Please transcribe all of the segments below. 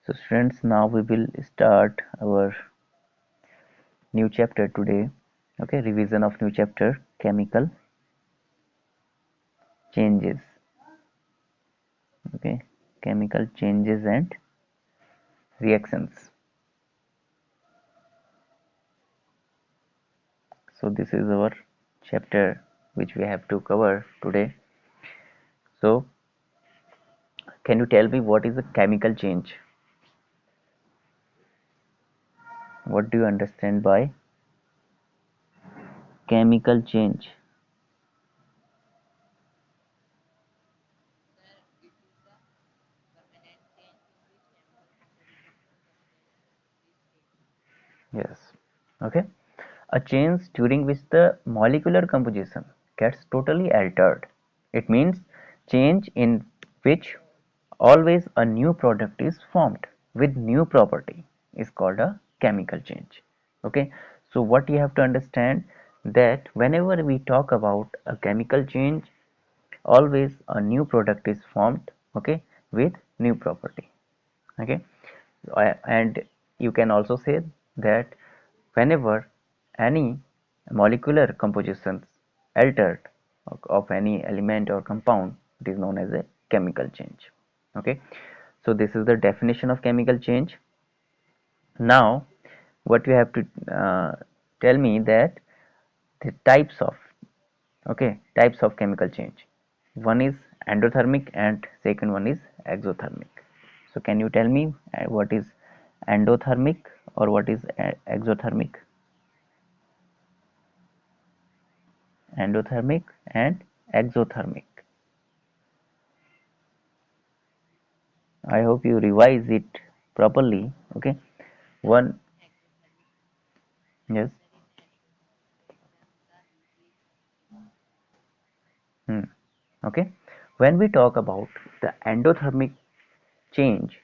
So students, now we will start our new chapter today. Okay, revision of new chapter, chemical changes. Okay, chemical changes and reactions. So this is our chapter which we have to cover today. So can you tell me what is a chemical change? What do you understand by chemical change? Yes. Okay. A change during which the molecular composition gets totally altered. It means change in which always a new product is formed with new property is called a chemical change. Okay. So what you have to understand that whenever we talk about a chemical change, always a new product is formed, okay, with new property. Okay. And you can also say that whenever any molecular compositions altered of any element or compound, it is known as a chemical change. Okay, so this is the definition of chemical change. Now what you have to tell me that the types of, okay, types of chemical change. One is endothermic and second one is exothermic. So can you tell me what is endothermic or what is exothermic? Endothermic and exothermic. I hope you revise it properly. Okay. One, yes. Hmm. Okay. When we talk about the endothermic change,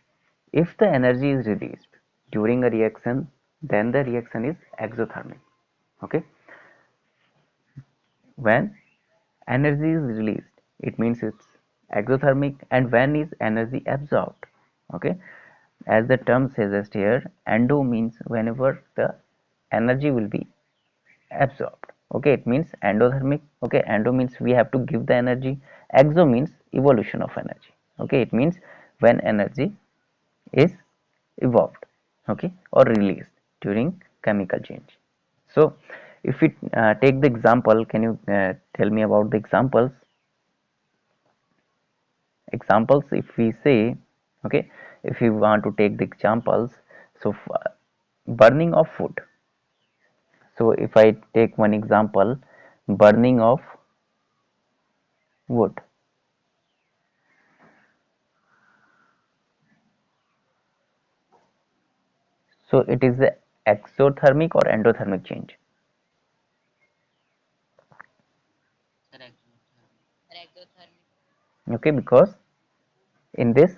if the energy is released during a reaction, then the reaction is exothermic. Okay. When energy is released, it means it's exothermic, and when is energy absorbed? Okay. As the term suggests here, endo means whenever the energy will be absorbed. Okay, it means endothermic. Okay, endo means we have to give the energy. Exo means evolution of energy. Okay, it means when energy is evolved, okay, or released during chemical change. So if we take the example, can you tell me about the examples? If we say, okay, if you want to take the examples, so burning of food. So if I take one example, burning of wood. So it is the exothermic or endothermic change. Okay, because in this,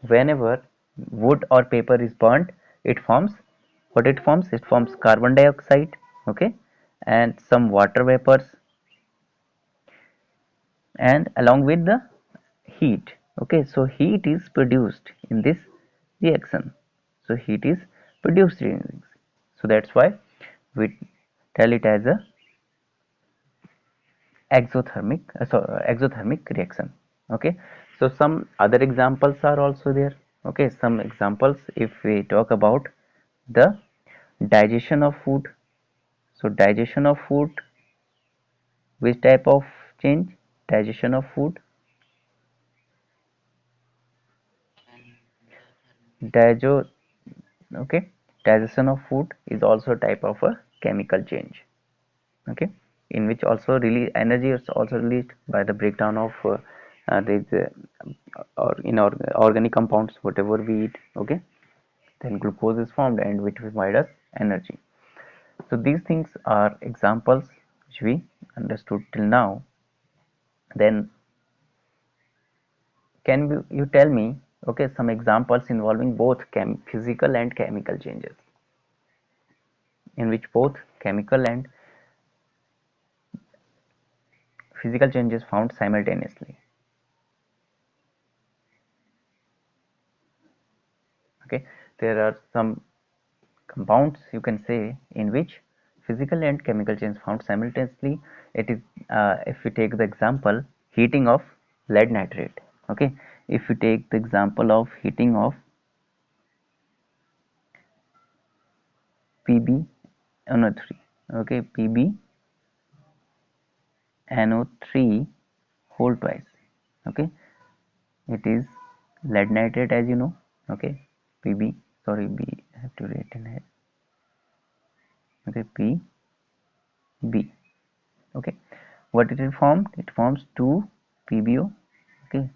whenever wood or paper is burnt, it forms what it forms? It forms carbon dioxide, okay, and some water vapors, and along with the heat. Okay, so heat is produced in this reaction. So heat is produced in this. So that's why we tell it as a exothermic reaction. Okay, so some other examples are also there. Okay, some examples, if we talk about the digestion of food. So digestion of food, which type of change? Digestion of food, digo okay, digestion of food is also a type of a chemical change. Okay, in which also release energy is also released by the breakdown of these or organic compounds whatever we eat. Okay, then glucose is formed and which provide us energy. So these things are examples which we understood till now. Then can you tell me, okay, some examples involving both physical and chemical changes, in which both chemical and physical changes found simultaneously. Okay, there are some compounds you can say in which physical and chemical change found simultaneously. It is if we take the example heating of lead nitrate. Okay, if we take the example of heating of PbNO3. Okay, PbNO3 whole twice. Okay, it is lead nitrate as you know. Okay, Pb, sorry, B I have to write in here. Okay, Pb. Okay, what it is formed? It forms 2 PbO, okay,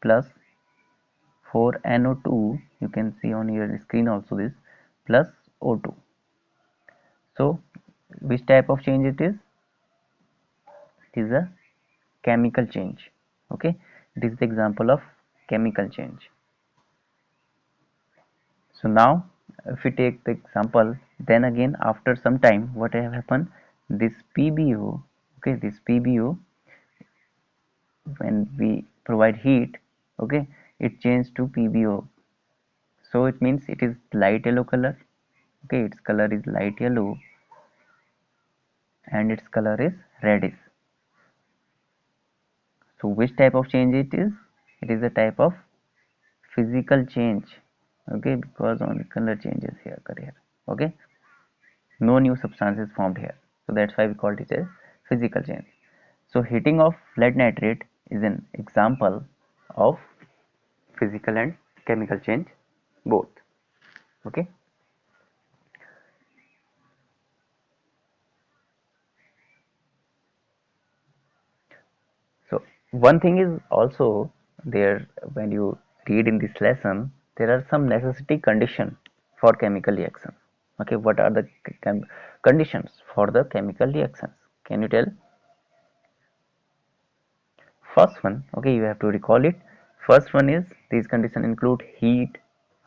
plus 4NO2. You can see on your screen also this, plus O2. So which type of change it is? It is a chemical change. Okay, it is the example of chemical change. So now if we take the example, then again after some time what have happened, this PbO, okay, this PbO, when we provide heat, okay, it changed to PbO. So it means it is light yellow color. Okay, its color is light yellow and its color is reddish. So which type of change it is? It is a type of physical change. Okay, because only color changes here. Okay, no new substance is formed here. So that's why we called it a physical change. So heating of lead nitrate is an example of physical and chemical change both. Okay. So one thing is also there, when you read in this lesson, there are some necessity condition for chemical reaction. Okay, what are the conditions for the chemical reactions? Can you tell? First one, okay, you have to recall it. First one is these conditions include heat.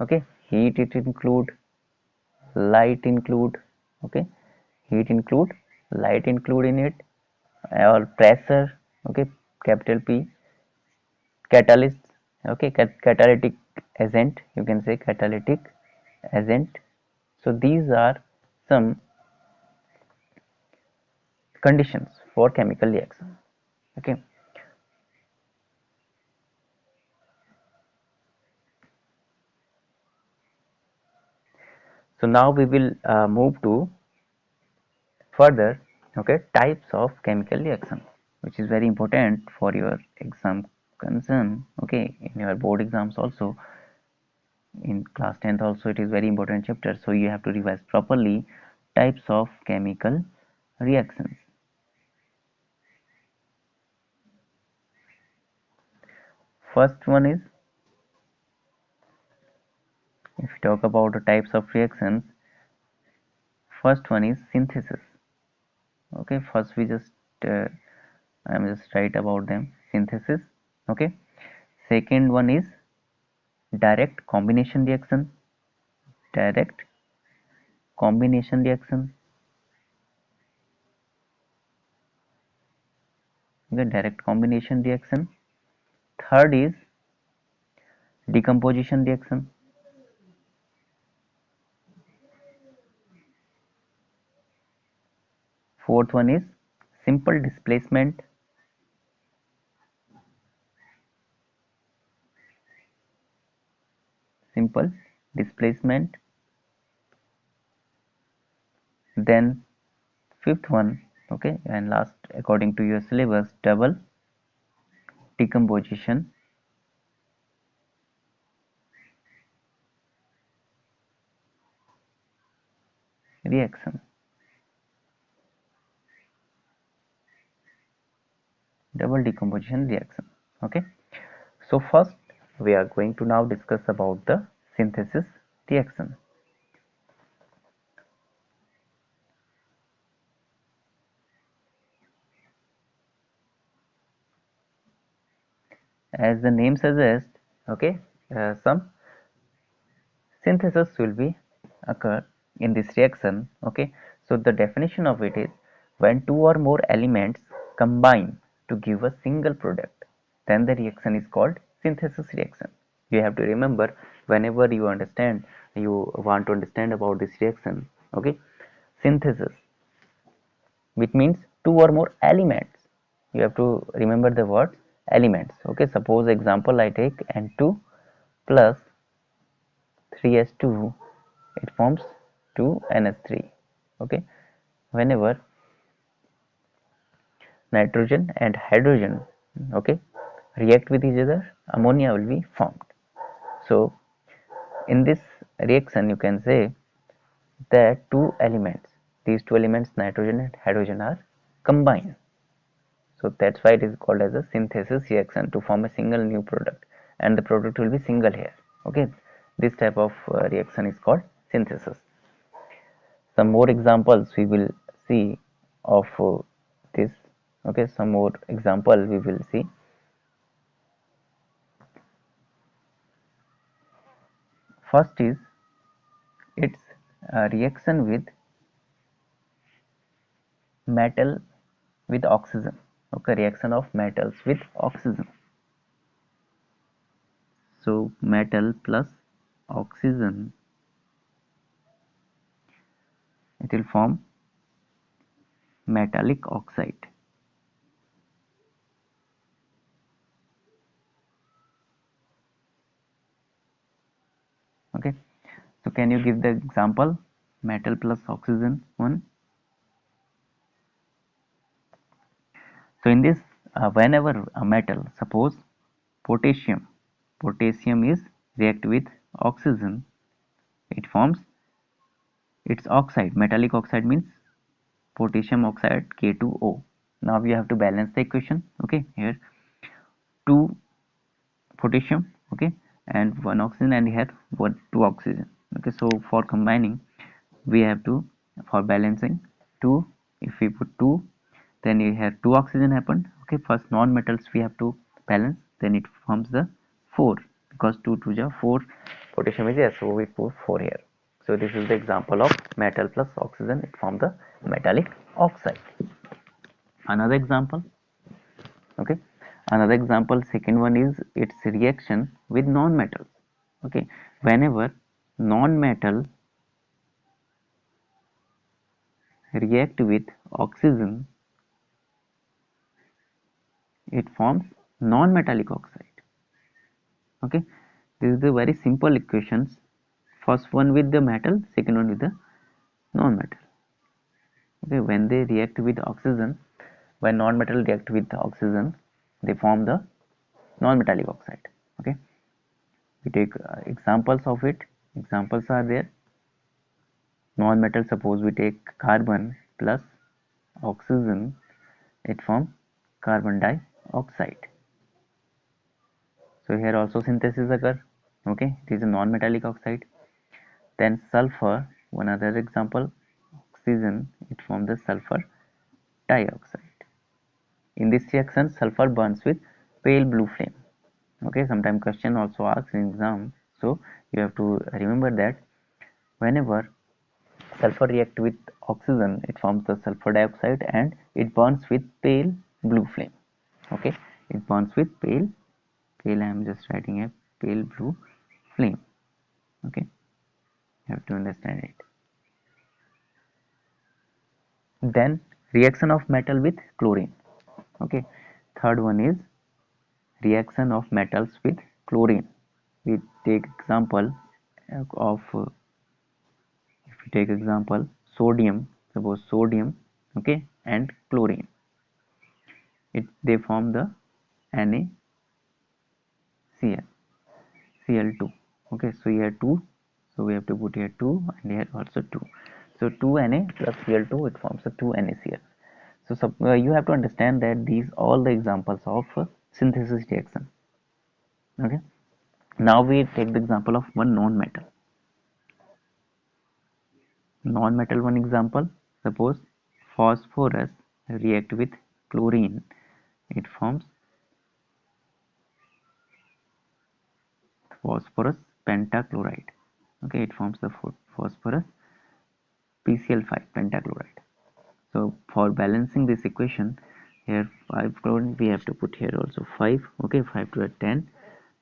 Okay, heat it include, light include. Okay, heat include, light include in it, or pressure. Okay, capital P, catalyst. Okay, catalytic agent, you can say catalytic agent. So these are some conditions for chemical reaction. Okay, so now we will move to further, okay, types of chemical reaction, which is very important for your exam concern. Okay, in your board exams also, in class 10th also, it is very important chapter, so you have to revise properly types of chemical reactions. First one is, if we talk about the types of reactions, first one is synthesis. Okay, first we just I am just write about them, synthesis. Okay, second one is direct combination reaction. Direct combination reaction. Okay, direct combination reaction. Third is decomposition reaction. Fourth one is simple displacement. Simple displacement. Then fifth one, okay, and last according to your syllabus, double decomposition reaction. Double decomposition reaction. Okay, so first we are going to now discuss about the synthesis reaction. As the name suggests, okay, some synthesis will be occur in this reaction. Okay, so the definition of it is when two or more elements combine to give a single product, then the reaction is called synthesis reaction. You have to remember whenever you want to understand about this reaction. Okay, synthesis, which means two or more elements. You have to remember the word elements. Okay, suppose example I take N2 plus 3s2, it forms 2ns3. Okay, whenever nitrogen and hydrogen, okay, react with each other, ammonia will be formed. So in this reaction you can say that these two elements, nitrogen and hydrogen, are combined. So that's why it is called as a synthesis reaction, to form a single new product, and the product will be single here. Okay, this type of reaction is called synthesis. Some more examples we will see of this. Okay, some more example we will see. First is its reaction with metal with oxygen. Okay, reaction of metals with oxygen. So metal plus oxygen, it will form metallic oxide. Okay, so can you give the example, metal plus oxygen one? So in this, whenever a metal, suppose potassium is react with oxygen, it forms its oxide. Metallic oxide means potassium oxide, K2O. Now we have to balance the equation. Okay, here 2 potassium, okay, and 1 oxygen, and here 2 oxygen. Okay, so for combining we have to, for balancing 2, if we put 2, then you have 2 oxygen happened. Okay, first non-metals we have to balance, then it forms the 4, because 2 2 is 4, potassium is here, so we put 4 here. So this is the example of metal plus oxygen, it forms the metallic oxide. Another example, okay, another example, second one is its reaction with non-metals. Okay, whenever non-metal react with oxygen, it forms non-metallic oxide. Okay, this is the very simple equations, first one with the metal, second one with the non-metal. Okay, when they react with oxygen, when non-metal react with oxygen, they form the non-metallic oxide. Okay, we take examples of it. Examples are there. Non-metal, suppose we take carbon plus oxygen, it forms carbon dioxide. So here also synthesis occur. Okay, it is a non-metallic oxide. Then sulfur, one other example, oxygen, it forms the sulfur dioxide. In this reaction, sulfur burns with pale blue flame. Okay, sometimes question also asks in exam, so you have to remember that whenever sulfur react with oxygen, it forms the sulfur dioxide and it burns with pale blue flame. Okay, it burns with pale, I am just writing a pale blue flame. Okay, you have to understand it. Then reaction of metal with chlorine. Okay, third one is reaction of metals with chlorine. We take example of if we take example sodium, suppose sodium, okay, and chlorine, they form the NaCl, Cl2. Okay, so here 2, so we have to put here 2 and here also 2. So 2Na plus Cl2, it forms a 2NaCl. So you have to understand that these all the examples of synthesis reaction. Okay, now we take the example of one non-metal. Non-metal, one example, suppose phosphorus react with chlorine, it forms phosphorus pentachloride. Okay, it forms the phosphorus PCl5 pentachloride. So for balancing this equation, here 5 chlorine, we have to put here also 5. Okay, 5 to a 10.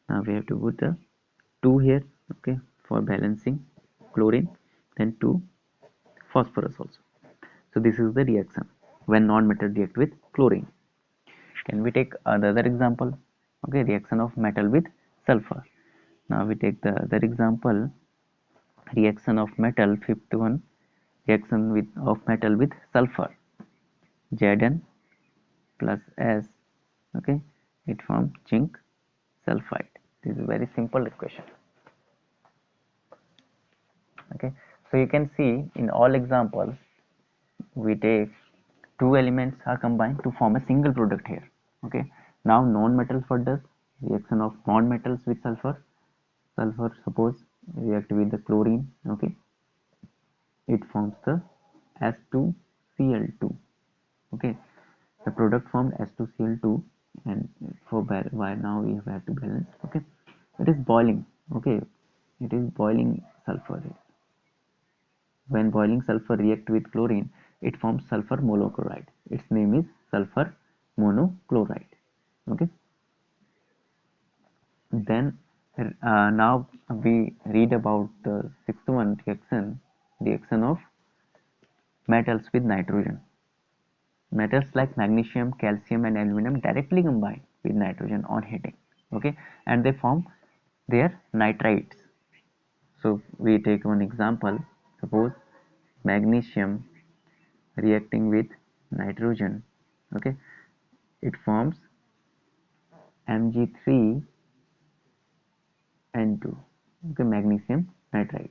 Now we have to put the 2 here, okay, for balancing chlorine, then 2 phosphorus also. So this is the reaction when non-metal react with chlorine. Can we take another example? Okay, reaction of metal with sulfur. Now we take the other example, reaction of metal 51, reaction with of metal with sulfur, Zn plus S, okay, it forms zinc sulfide. This is a very simple equation. Okay, so you can see in all examples we take two elements are combined to form a single product here. Okay, now non-metals, what does reaction of non-metals with sulfur? Sulfur suppose react with the chlorine, okay, it forms the S2Cl2. Okay, the product formed S2Cl2, and for why now we have to balance. Okay, it is boiling. Okay, it is boiling sulfur. When boiling sulfur react with chlorine, it forms sulfur monochloride. Its name is sulfur monochloride. Okay. Then now we read about the sixth one, reaction of metals with nitrogen. Metals like magnesium, calcium, and aluminum directly combine with nitrogen on heating. Okay, and they form their nitrides. So we take one example. Suppose magnesium reacting with nitrogen, okay, it forms Mg3N2, okay, magnesium nitride.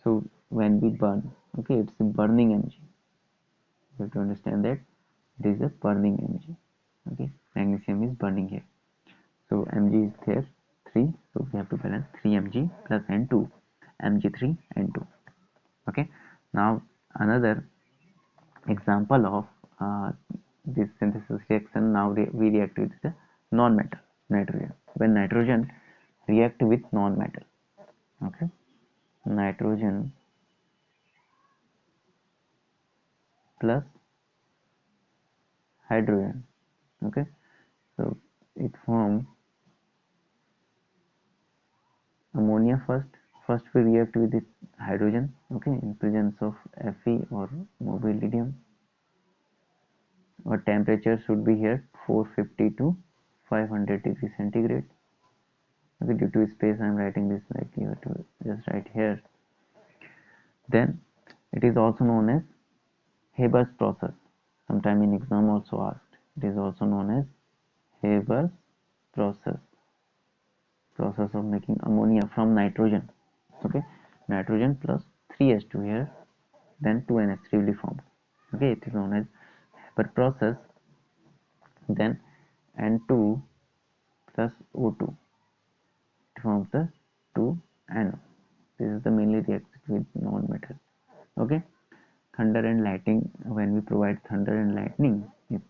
So when we burn, okay, it's a burning Mg. You have to understand that it is a burning Mg. Okay, magnesium is burning here. So Mg is there 3, so we have to balance 3 Mg plus N2, Mg3 N2. Okay, now another example of this synthesis reaction. Now we react with the non-metal nitrogen. When nitrogen react with non-metal, okay, nitrogen plus hydrogen, okay, so it forms ammonia first we react with it hydrogen, okay, in presence of Fe or mobilidium. Our temperature should be here 450 to 500 degrees centigrade. Okay, due to space I am writing this, like you have to just write here. Then it is also known as Haber's process. Sometime in exam also asked. It is also known as Haber's process. Process of making ammonia from nitrogen. Okay, nitrogen plus 3H2 here, then 2NH3 will be formed. Okay, it is known as Haber process. Then N2 plus O2, it forms the 2NO. This is the mainly reaction with non-metal. Okay, thunder and lightning, when we provide thunder and lightning, it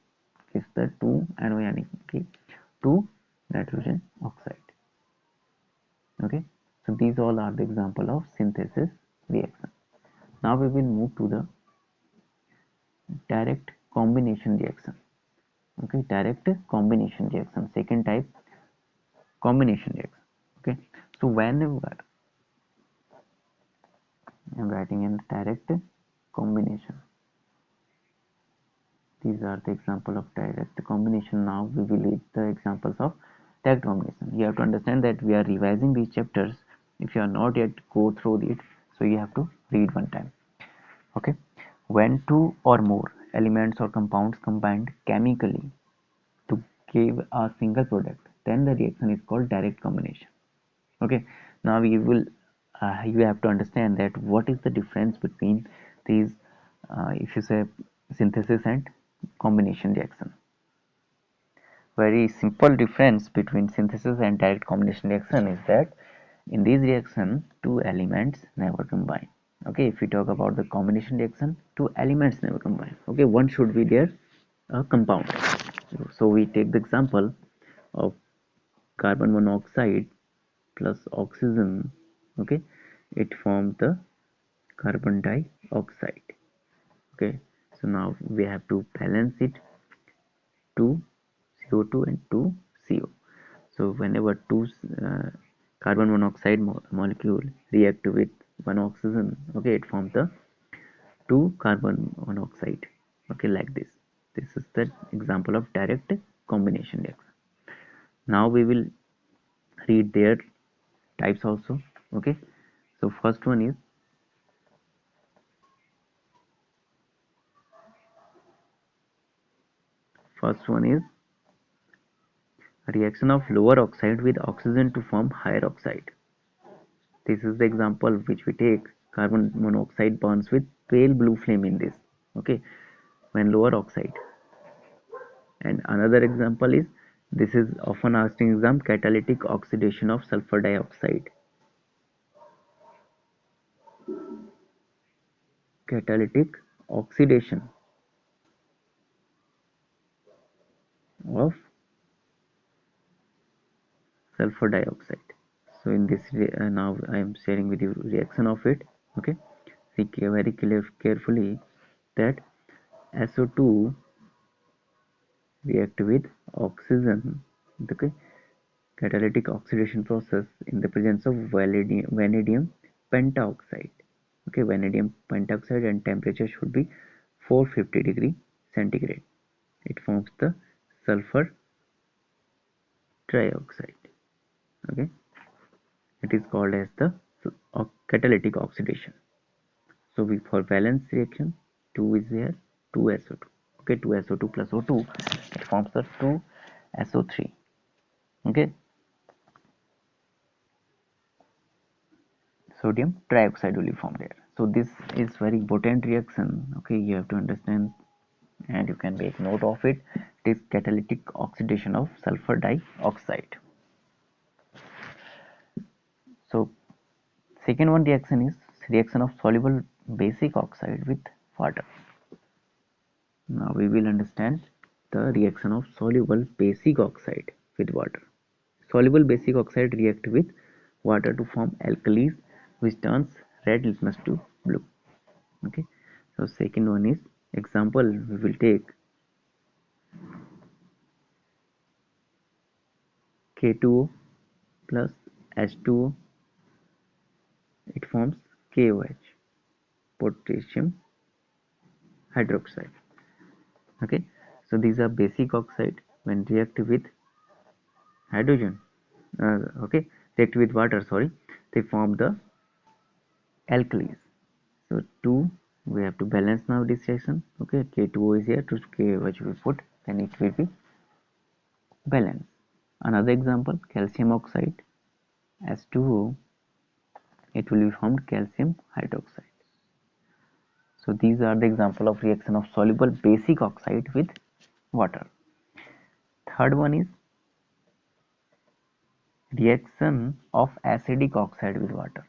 gives the 2NO, yani कि 2 nitrogen oxide. Okay, so these all are the example of synthesis reaction. Now we will move to the direct combination reaction. Okay, direct combination reaction, second type, combination reaction. Okay, so whenever I am writing in direct combination, these are the example of direct combination. Now we will read the examples of direct combination. You have to understand that we are revising these chapters. If you are not yet go through it, so you have to read one time. Okay, when two or more elements or compounds combined chemically to give a single product, then the reaction is called direct combination. Okay, now we will you have to understand that what is the difference between these, if you say synthesis and combination reaction. Very simple difference between synthesis and direct combination reaction is that in this reaction two elements never combine. Okay, if we talk about the combination reaction, two elements never combine. Okay, one should be there a compound. So we take the example of carbon monoxide plus oxygen. Okay, it forms the carbon dioxide. Okay, so now we have to balance it, 2 CO2 and 2 CO. So whenever two carbon monoxide molecule react with one oxygen, okay, it forms the two carbon monoxide, okay, like this. This is the example of direct combination reaction. Now we will read their types also, okay. So first one is reaction of lower oxide with oxygen to form higher oxide. This is the example which we take. Carbon monoxide burns with pale blue flame in this, okay, when lower oxide. And another example is, this is often asked in exam, catalytic oxidation of sulfur dioxide. Catalytic oxidation of sulfur dioxide. So in this now I am sharing with you reaction of it, okay. See very carefully that SO2 react with oxygen, okay, catalytic oxidation process in the presence of vanadium pentaoxide, okay, vanadium pentaoxide, and temperature should be 450 degree centigrade. It forms the sulfur trioxide, okay. It is called as the catalytic oxidation. So we, for valence reaction, 2 is there, 2SO2, okay, 2SO2 plus O2, it forms the 2SO3, okay. Sodium trioxide will be formed there. So this is very important reaction, okay, you have to understand and you can make note of it. It is catalytic oxidation of sulfur dioxide. So second one reaction is reaction of soluble basic oxide with water. Now we will understand the reaction of soluble basic oxide with water. Soluble basic oxide react with water to form alkalis, which turns red litmus to blue, okay. So second one is example, we will take K2O plus H2O, it forms KOH, potassium hydroxide, okay. So these are basic oxide. When react with hydrogen, okay, react with water, sorry, they form the alkalis. So 2, we have to balance now this reaction, okay. K2O is here, to KOH we put, then it will be balance. Another example, calcium oxide H2O, it will be formed calcium hydroxide. So these are the example of reaction of soluble basic oxide with water. Third one is reaction of acidic oxide with water.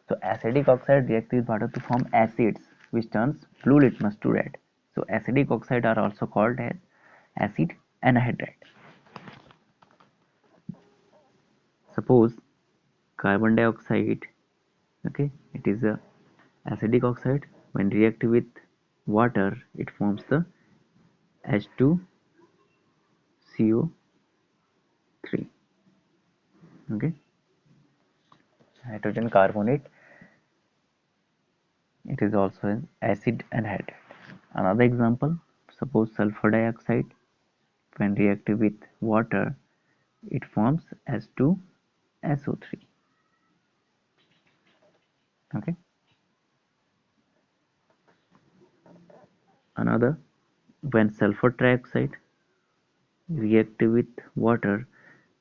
So acidic oxide reacts with water to form acids, which turns blue litmus to red. So acidic oxide are also called as acid anhydride. Suppose carbon dioxide, okay, it is a acidic oxide. When react with water, it forms the H2CO3, okay. Hydrogen carbonate, it is also an acid anhydride. Another example, suppose sulfur dioxide, when react with water, it forms H2SO3, okay. Another, when sulfur trioxide react with water,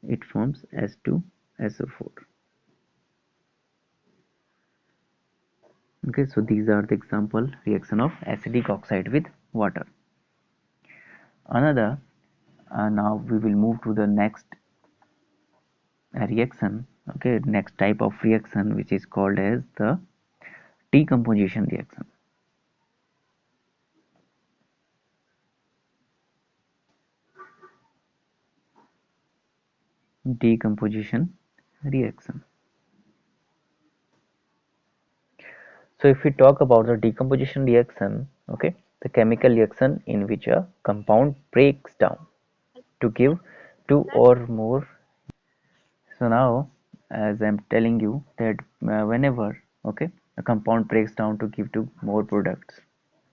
it forms H2SO4, okay. So these are the example reaction of acidic oxide with water. Another, now we will move to the next reaction, okay, next type of reaction, which is called as the decomposition reaction. Decomposition reaction. So if we talk about the decomposition reaction, okay, the chemical reaction in which a compound breaks down to give two or more. So now as I'm telling you that whenever, okay, a compound breaks down to give to more products,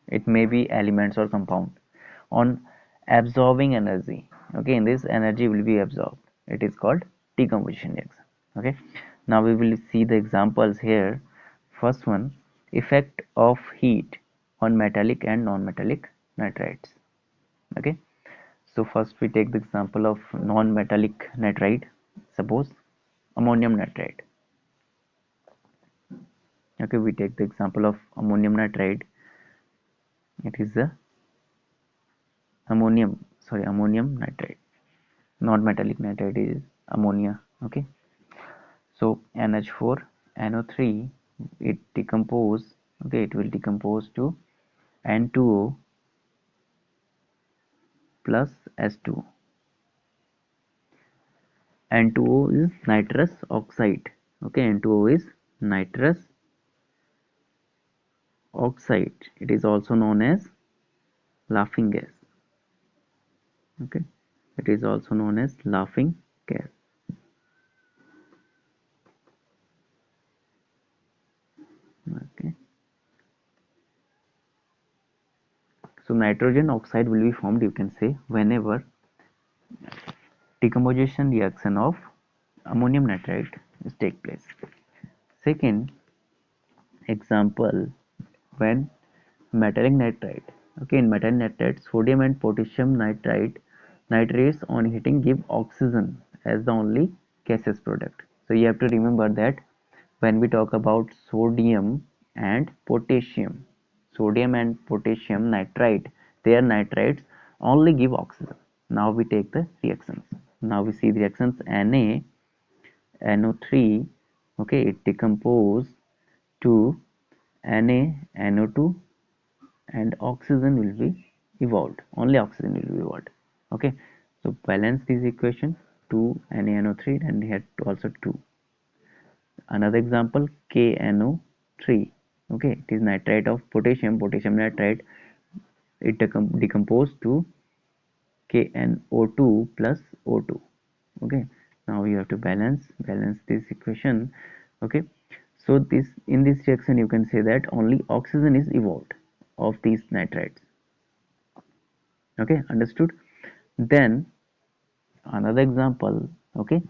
it may be elements or compound, on absorbing energy, okay, in this energy will be absorbed, it is called decomposition reaction. Okay, now we will see the examples here. First one, effect of heat on metallic and non-metallic nitrides. Okay, so first we take the example of non-metallic nitride. Suppose ammonium nitride. Okay, we take the example of ammonium nitride. It is the ammonium nitride. Non-metallic nitride is ammonia. Okay, so NH4 NO3, it decompose. Okay, it will decompose to N2O plus S2. N2O is nitrous oxide. Okay, N2O is nitrous oxide. It is also known as laughing gas. Okay, it is also known as laughing gas. Okay, so nitrogen oxide will be formed, you can say, whenever decomposition reaction of ammonium nitrate is take place. Second example, when metallic nitride. Okay, in metallic nitride, sodium and potassium nitride nitrates on heating give oxygen as the only gaseous product. So you have to remember that when we talk about sodium and potassium nitride, their nitrides only give oxygen. Now we take the reactions. Now we see the reactions. NaNO3, okay, it decompose to NaNO2, and oxygen will be evolved. Only oxygen will be evolved. Okay, so balance this equation, 2 NaNO3, and here also 2. Another example, KNO3. Okay, it is nitrate of potassium nitrate. It decomposed to KNO2 plus O2. Okay, now you have to balance this equation. Okay, so in this reaction you can say that only oxygen is evolved of these nitrites. Okay, understood. Then another example, okay,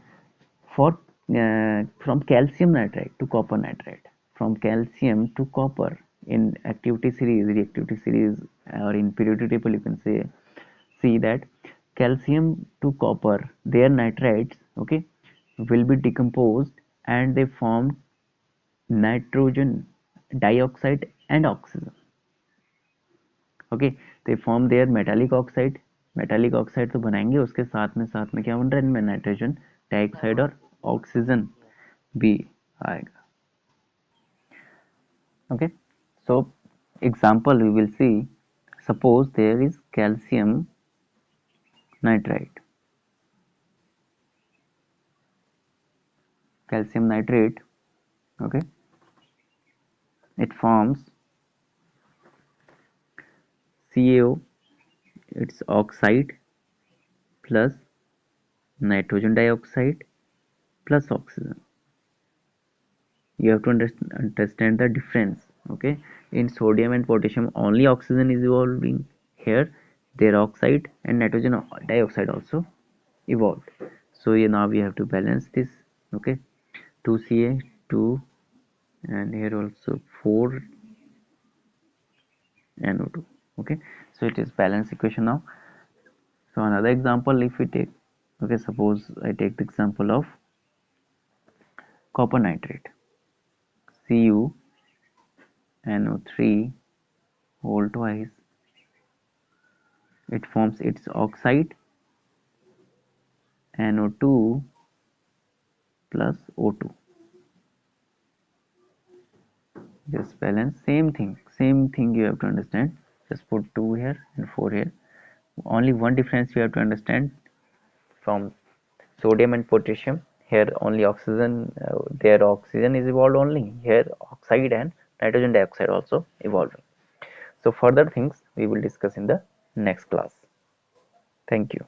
for from calcium nitride to copper nitride, from calcium to copper in reactivity series, or in periodic table, you can say, see that calcium to copper, their nitrides, okay, will be decomposed and they form nitrogen dioxide and oxygen. Okay, they form their metallic oxide तो बनाएंगे, उसके साथ में क्या बन रहा है इनमें, नाइट्रोजन डाइऑक्साइड और ऑक्सीजन भी आएगा. Okay, so example we will see. Suppose there is calcium nitrate. Okay, it forms CaO, it's oxide plus nitrogen dioxide plus oxygen. You have to understand the difference. Okay, in sodium and potassium only oxygen is evolving. Here their oxide and nitrogen dioxide also evolved. So now we have to balance this. Okay, 2Ca 2, and here also 4 NO2. Okay, so it is balanced equation now. So another example, if we take, okay, suppose I take the example of copper nitrate, CuNO3 whole twice. It forms its oxide NO2 plus O2. Just balance, same thing you have to understand. Just put 2 here and 4 here. Only one difference you have to understand from sodium and potassium. Here only oxygen, their oxygen is evolved only. Here oxide and nitrogen dioxide also evolving. So further things we will discuss in the next class. Thank you.